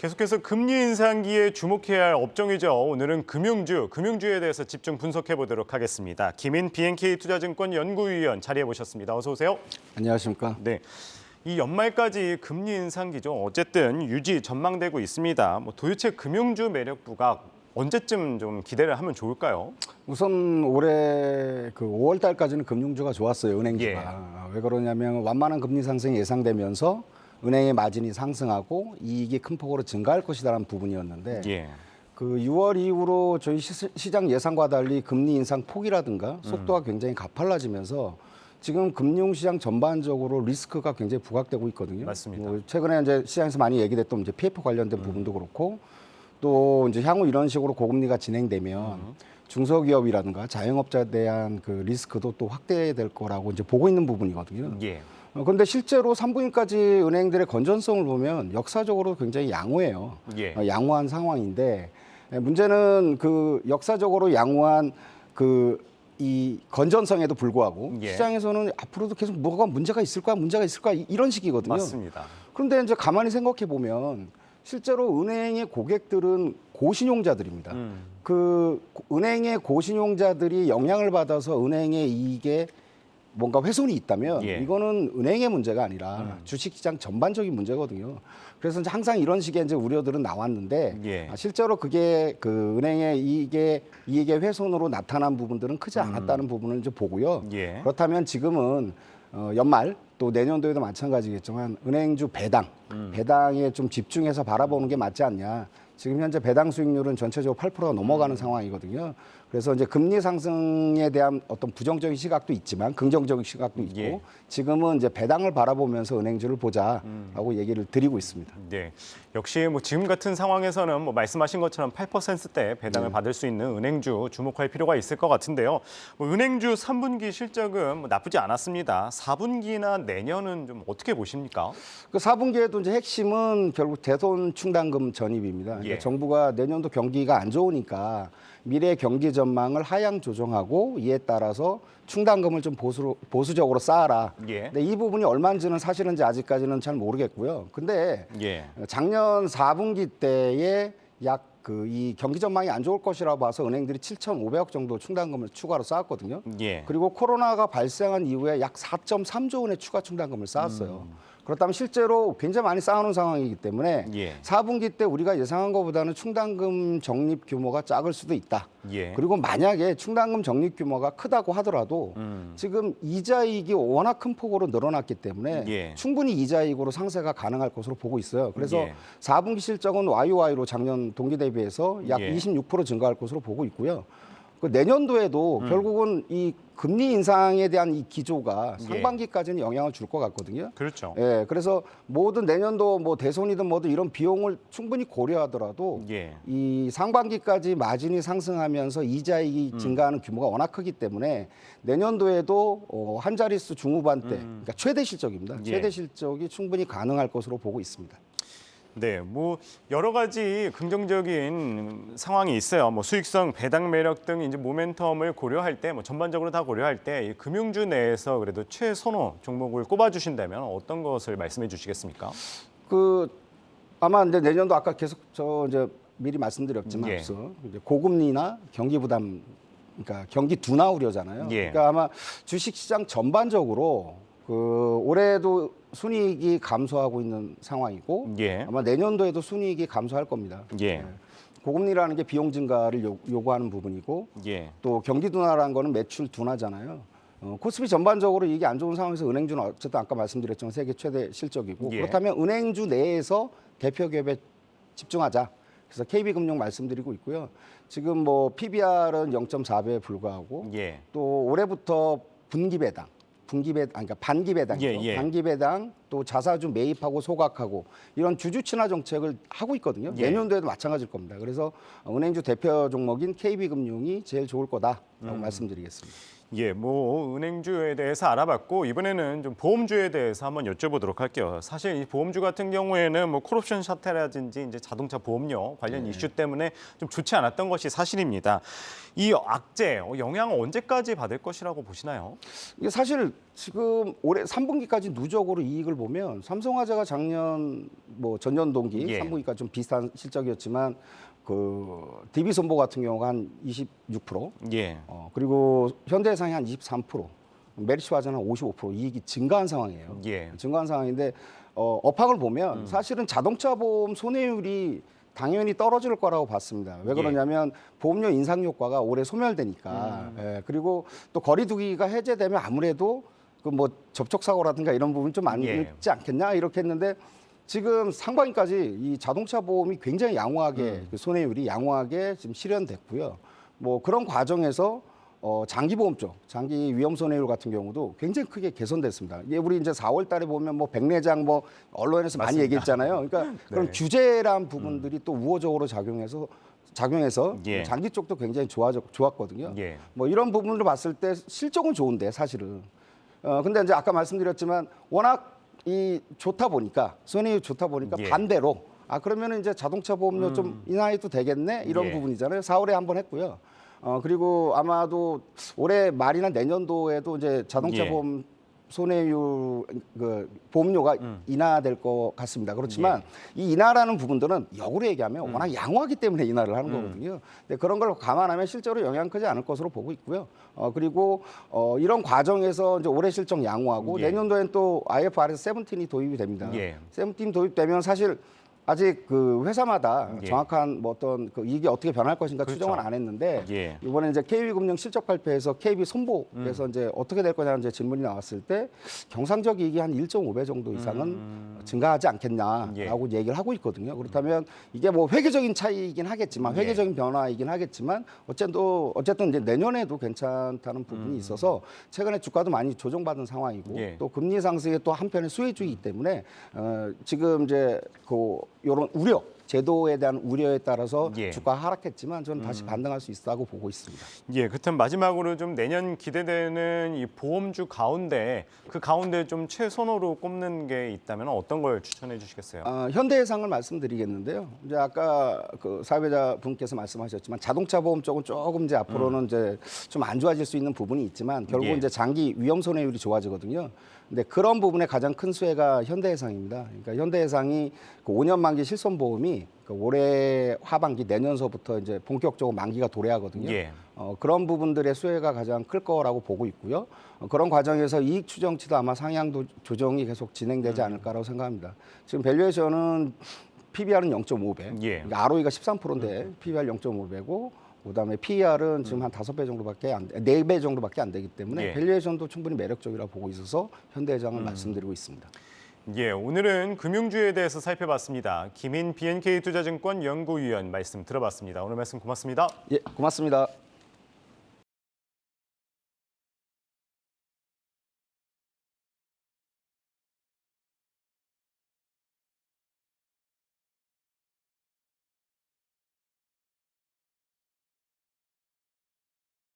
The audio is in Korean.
계속해서 금리 인상기에 주목해야 할 업종이죠. 오늘은 금융주에 대해서 집중 분석해 보도록 하겠습니다. 김인 BNK 투자증권 연구위원 자리해 보셨습니다. 어서 오세요. 안녕하십니까? 네. 이 연말까지 금리 인상기죠. 어쨌든 유지 전망되고 있습니다. 도대체 금융주 매력 부각 언제쯤 좀 기대를 하면 좋을까요? 우선 올해 5월 달까지는 금융주가 좋았어요, 은행주가. 왜 그러냐면 완만한 금리 상승이 예상되면서 은행의 마진이 상승하고 이익이 큰 폭으로 증가할 것이라는 부분이었는데 그 6월 이후로 저희 시장 예상과 달리 금리 인상 폭이라든가 속도가 굉장히 가팔라지면서 지금 금융시장 전반적으로 리스크가 굉장히 부각되고 있거든요. 맞습니다. 최근에 이제 시장에서 많이 얘기됐던 이제 PF 관련된 부분도 그렇고 또 이제 향후 이런 식으로 고금리가 진행되면 중소기업이라든가 자영업자에 대한 그 리스크도 또 확대될 거라고 이제 보고 있는 부분이거든요. 그런데 실제로 3분기까지 은행들의 건전성을 보면 역사적으로 굉장히 양호해요. 양호한 상황인데 문제는 그 역사적으로 양호한 이 건전성에도 불구하고 시장에서는 앞으로도 계속 뭐가 문제가 있을까 이런 식이거든요. 맞습니다. 그런데 이제 가만히 생각해 보면 실제로 은행의 고객들은 고신용자들입니다. 그 은행의 고신용자들이 영향을 받아서 은행의 이익에 뭔가 훼손이 있다면 이거는 은행의 문제가 아니라 주식시장 전반적인 문제거든요. 그래서 이제 항상 이런 식의 이제 우려들은 나왔는데 실제로 그게 그 은행의 이익의 훼손으로 나타난 부분들은 크지 않았다는 부분을 이제 보고요. 그렇다면 지금은 연말 또 내년도에도 마찬가지겠지만 은행주 배당에 좀 집중해서 바라보는 게 맞지 않냐. 지금 현재 배당 수익률은 전체적으로 8%가 넘어가는 상황이거든요. 그래서 이제 금리 상승에 대한 어떤 부정적인 시각도 있지만 긍정적인 시각도 있고 지금은 이제 배당을 바라보면서 은행주를 보자라고 얘기를 드리고 있습니다. 네, 역시 지금 같은 상황에서는 말씀하신 것처럼 8%대 배당을 받을 수 있는 은행주 주목할 필요가 있을 것 같은데요. 은행주 3분기 실적은 나쁘지 않았습니다. 4분기나 내년은 좀 어떻게 보십니까? 그 4분기에도 이제 핵심은 결국 대손 충당금 전입입니다. 그러니까 정부가 내년도 경기가 안 좋으니까 미래 경기 전망을 하향 조정하고 이에 따라서 충당금을 좀 보수적으로 쌓아라. 근데 이 부분이 얼마인지는 사실은 이제 아직까지는 잘 모르겠고요. 근데 작년 4분기 때에 약 이 경기 전망이 안 좋을 것이라고 봐서 은행들이 7,500억 정도 충당금을 추가로 쌓았거든요. 그리고 코로나가 발생한 이후에 약 4.3조 원의 추가 충당금을 쌓았어요. 그렇다면 실제로 굉장히 많이 쌓아놓은 상황이기 때문에 4분기 때 우리가 예상한 것보다는 충당금 적립 규모가 작을 수도 있다. 그리고 만약에 충당금 적립 규모가 크다고 하더라도 지금 이자이익이 워낙 큰 폭으로 늘어났기 때문에 충분히 이자이익으로 상세가 가능할 것으로 보고 있어요. 그래서 4분기 실적은 YOY로 작년 동기 대비해서 약 26% 증가할 것으로 보고 있고요. 그 내년도에도 결국은 이 금리 인상에 대한 이 기조가 상반기까지는 영향을 줄 것 같거든요. 그렇죠. 그래서 모든 내년도 대손이든 뭐든 이런 비용을 충분히 고려하더라도 이 상반기까지 마진이 상승하면서 이자이익이 증가하는 규모가 워낙 크기 때문에 내년도에도 한 자릿수 중후반대, 그러니까 최대 실적입니다. 최대 실적이 충분히 가능할 것으로 보고 있습니다. 네, 여러 가지 긍정적인 상황이 있어요. 수익성, 배당 매력 등 이제 모멘텀을 고려할 때, 전반적으로 다 고려할 때 이 금융주 내에서 그래도 최선호 종목을 꼽아주신다면 어떤 것을 말씀해 주시겠습니까? 아마 이제 내년도 아까 계속 이제 미리 말씀드렸지만 앞서 이제 고금리나 경기 부담, 그러니까 경기 둔화 우려잖아요. 그러니까 아마 주식시장 전반적으로 올해도 순이익이 감소하고 있는 상황이고 아마 내년도에도 순이익이 감소할 겁니다. 고금리라는 게 비용 증가를 요구하는 부분이고 또 경기 둔화라는 거는 매출 둔화잖아요. 코스피 전반적으로 이게 안 좋은 상황에서 은행주는 어쨌든 아까 말씀드렸지만 세계 최대 실적이고 그렇다면 은행주 내에서 대표 기업에 집중하자. 그래서 KB금융 말씀드리고 있고요. 지금 PBR은 0.4배에 불과하고 또 올해부터 그러니까 반기 배당이죠. 반기 배당 또 자사주 매입하고 소각하고 이런 주주 친화 정책을 하고 있거든요. 내년도에도 마찬가지일 겁니다. 그래서 은행주 대표 종목인 KB금융이 제일 좋을 거다라고 말씀드리겠습니다. 은행주에 대해서 알아봤고 이번에는 좀 보험주에 대해서 한번 여쭤보도록 할게요. 사실 이 보험주 같은 경우에는 콜옵션 사태라든지 이제 자동차 보험료 관련 이슈 때문에 좀 좋지 않았던 것이 사실입니다. 이 악재 영향을 언제까지 받을 것이라고 보시나요? 이게 사실 지금 올해 3분기까지 누적으로 이익을 보면 삼성화재가 작년 뭐 전년 동기 예. 3분기까지 좀 비슷한 실적이었지만 그 DB손보 같은 경우가 한 26%, 예. 그리고 현대해상이 한 23%, 메리츠화재는 한 55% 이익이 증가한 상황이에요. 예. 증가한 상황인데 업황을 보면 사실은 자동차 보험 손해율이 당연히 떨어질 거라고 봤습니다. 왜 그러냐면 보험료 인상 효과가 올해 소멸되니까. 예, 그리고 또 거리두기가 해제되면 아무래도 그 뭐 접촉 사고라든가 이런 부분 좀 안 예. 있지 않겠냐 이렇게 했는데 지금 상반기까지 이 자동차 보험이 굉장히 양호하게 그 손해율이 양호하게 지금 실현됐고요. 뭐 그런 과정에서 장기 보험 쪽, 장기 위험 손해율 같은 경우도 굉장히 크게 개선됐습니다. 이게 우리 이제 4월 달에 보면 뭐 백내장 뭐 언론에서 많이 맞습니다. 얘기했잖아요. 그러니까 그런 규제란 부분들이 또 우호적으로 작용해서 예. 장기 쪽도 굉장히 좋았거든요. 예. 뭐 이런 부분을 봤을 때 실적은 좋은데 사실은. 근데 이제 아까 말씀드렸지만 워낙 이 좋다 보니까 손해율 좋다 보니까 예. 반대로 그러면은 이제 자동차 보험료 좀 인하해도 되겠네 이런 예. 부분이잖아요. 4월에 한번 했고요. 그리고 아마도 올해 말이나 내년도에도 이제 자동차 예. 보험 손해율 그 보험료가 인하될 것 같습니다. 그렇지만 이 인하라는 부분들은 역으로 얘기하면 워낙 양호하기 때문에 인하를 하는 거거든요. 근데 그런 걸 감안하면 실제로 영향 크지 않을 것으로 보고 있고요. 그리고 이런 과정에서 이제 올해 실적 양호하고 예. 내년도엔 또 IFRS 17이 도입이 됩니다. 예. 17 도입되면 사실 아직 그 회사마다 예. 정확한 뭐 어떤 그 이익이 어떻게 변할 것인가 그렇죠. 추정은 안 했는데 예. 이번에 이제 KB금융 실적 발표에서 KB 손보에서 이제 어떻게 될 거냐는 이제 질문이 나왔을 때 경상적 이익이 한 1.5배 정도 이상은 증가하지 않겠냐라고 얘기를 하고 있거든요. 그렇다면 이게 뭐 회계적인 차이이긴 하겠지만 회계적인 변화이긴 하겠지만 어쨌든 이제 내년에도 괜찮다는 부분이 있어서 최근에 주가도 많이 조정받은 상황이고 예. 또 금리 상승의 또 한편의 수혜주이기 때문에 지금 이제 이런 우려, 제도에 대한 우려에 따라서 예. 주가 하락했지만 저는 다시 반등할 수 있다고 보고 있습니다. 예, 그렇다면 마지막으로 좀 내년 기대되는 이 보험주 가운데 그 가운데 좀 최선호로 꼽는 게 있다면 어떤 걸 추천해 주시겠어요? 현대해상을 말씀드리겠는데요. 이제 아까 그 사회자 분께서 말씀하셨지만 자동차 보험 쪽은 조금 이제 앞으로는 이제 좀 안 좋아질 수 있는 부분이 있지만 결국 예. 이제 장기 위험 손해율이 좋아지거든요. 근데 그런 부분에 가장 큰 수혜가 현대해상입니다. 그러니까 현대해상이 그 5년 만기 실손보험이 그 올해 하반기 내년서부터 이제 본격적으로 만기가 도래하거든요. 예. 그런 부분들의 수혜가 가장 클 거라고 보고 있고요. 그런 과정에서 이익 추정치도 아마 상향 조정이 계속 진행되지 않을까라고 생각합니다. 지금 밸류에이션은 PBR은 0.5배, 예. 그러니까 ROE가 13%인데 PBR 0.5배고 그다음에 PER은 지금 한 5배 정도밖에 안, 4배 정도밖에 안 되기 때문에 예. 밸류에이션도 충분히 매력적이라고 보고 있어서 현대해상을 말씀드리고 있습니다. 예, 오늘은 금융주에 대해서 살펴봤습니다. 김인 BNK투자증권 연구위원 말씀 들어봤습니다. 오늘 말씀 고맙습니다. 예, 고맙습니다.